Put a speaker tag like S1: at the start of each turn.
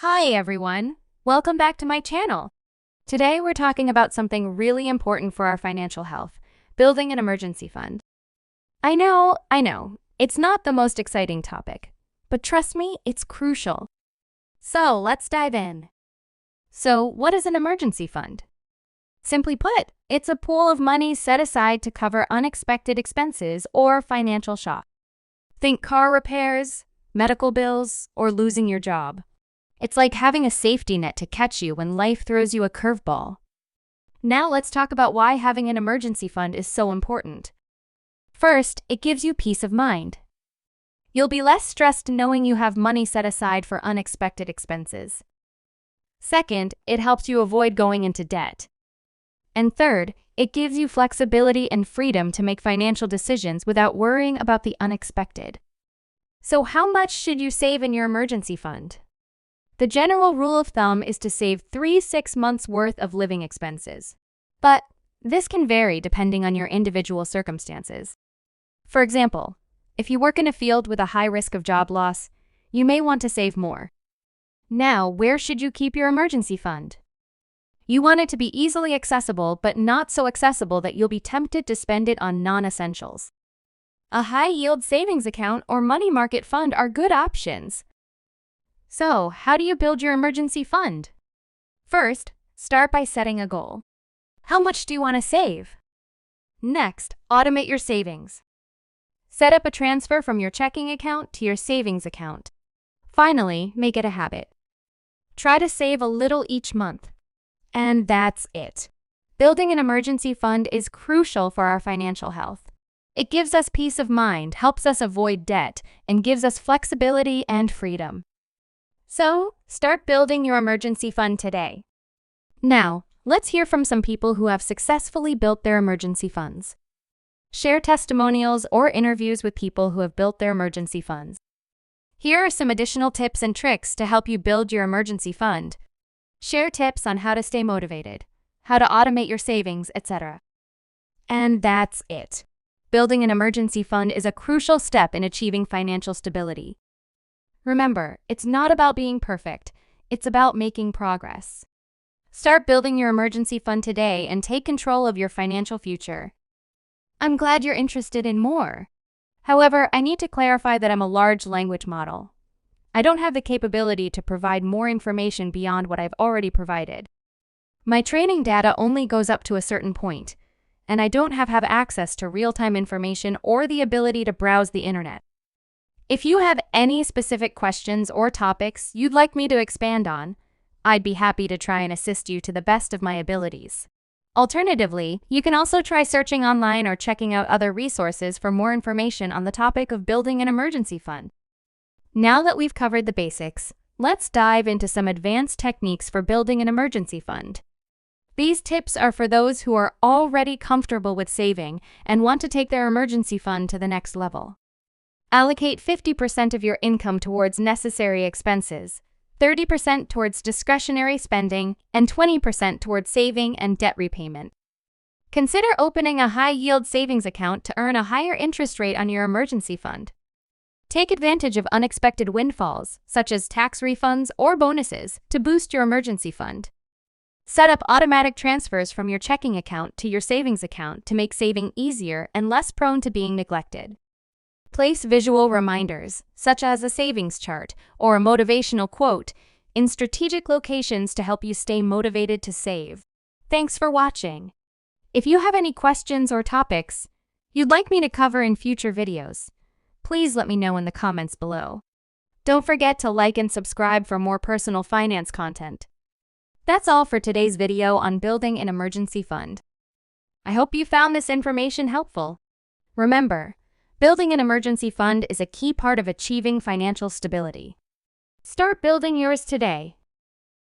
S1: Hi everyone, welcome back to my channel. Today we're talking about something really important for our financial health, building an emergency fund. I know, it's not the most exciting topic, but trust me, it's crucial. So let's dive in. So what is an emergency fund? Simply put, it's a pool of money set aside to cover unexpected expenses or financial shock. Think car repairs, medical bills, or losing your job. It's like having a safety net to catch you when life throws you a curveball. Now let's talk about why having an emergency fund is so important. First, it gives you peace of mind. You'll be less stressed knowing you have money set aside for unexpected expenses. Second, it helps you avoid going into debt. And third, it gives you flexibility and freedom to make financial decisions without worrying about the unexpected. So how much should you save in your emergency fund? The general rule of thumb is to save 6 months' worth of living expenses. But this can vary depending on your individual circumstances. For example, if you work in a field with a high risk of job loss, you may want to save more. Now, where should you keep your emergency fund? You want it to be easily accessible, but not so accessible that you'll be tempted to spend it on non-essentials. A high-yield savings account or money market fund are good options. So, how do you build your emergency fund? First, start by setting a goal. How much do you want to save? Next, automate your savings. Set up a transfer from your checking account to your savings account. Finally, make it a habit. Try to save a little each month. And that's it. Building an emergency fund is crucial for our financial health. It gives us peace of mind, helps us avoid debt, and gives us flexibility and freedom. So, start building your emergency fund today. Now, let's hear from some people who have successfully built their emergency funds. Share testimonials or interviews with people who have built their emergency funds. Here are some additional tips and tricks to help you build your emergency fund. Share tips on how to stay motivated, how to automate your savings, etc. And that's it. Building an emergency fund is a crucial step in achieving financial stability. Remember, it's not about being perfect, it's about making progress. Start building your emergency fund today and take control of your financial future. I'm glad you're interested in more. However, I need to clarify that I'm a large language model. I don't have the capability to provide more information beyond what I've already provided. My training data only goes up to a certain point, and I don't have access to real-time information or the ability to browse the internet. If you have any specific questions or topics you'd like me to expand on, I'd be happy to try and assist you to the best of my abilities. Alternatively, you can also try searching online or checking out other resources for more information on the topic of building an emergency fund. Now that we've covered the basics, let's dive into some advanced techniques for building an emergency fund. These tips are for those who are already comfortable with saving and want to take their emergency fund to the next level. Allocate 50% of your income towards necessary expenses, 30% towards discretionary spending, and 20% towards saving and debt repayment. Consider opening a high-yield savings account to earn a higher interest rate on your emergency fund. Take advantage of unexpected windfalls, such as tax refunds or bonuses, to boost your emergency fund. Set up automatic transfers from your checking account to your savings account to make saving easier and less prone to being neglected. Place visual reminders, such as a savings chart or a motivational quote, in strategic locations to help you stay motivated to save. Thanks for watching. If you have any questions or topics you'd like me to cover in future videos, please let me know in the comments below. Don't forget to like and subscribe for more personal finance content. That's all for today's video on building an emergency fund. I hope you found this information helpful. Remember, building an emergency fund is a key part of achieving financial stability. Start building yours today.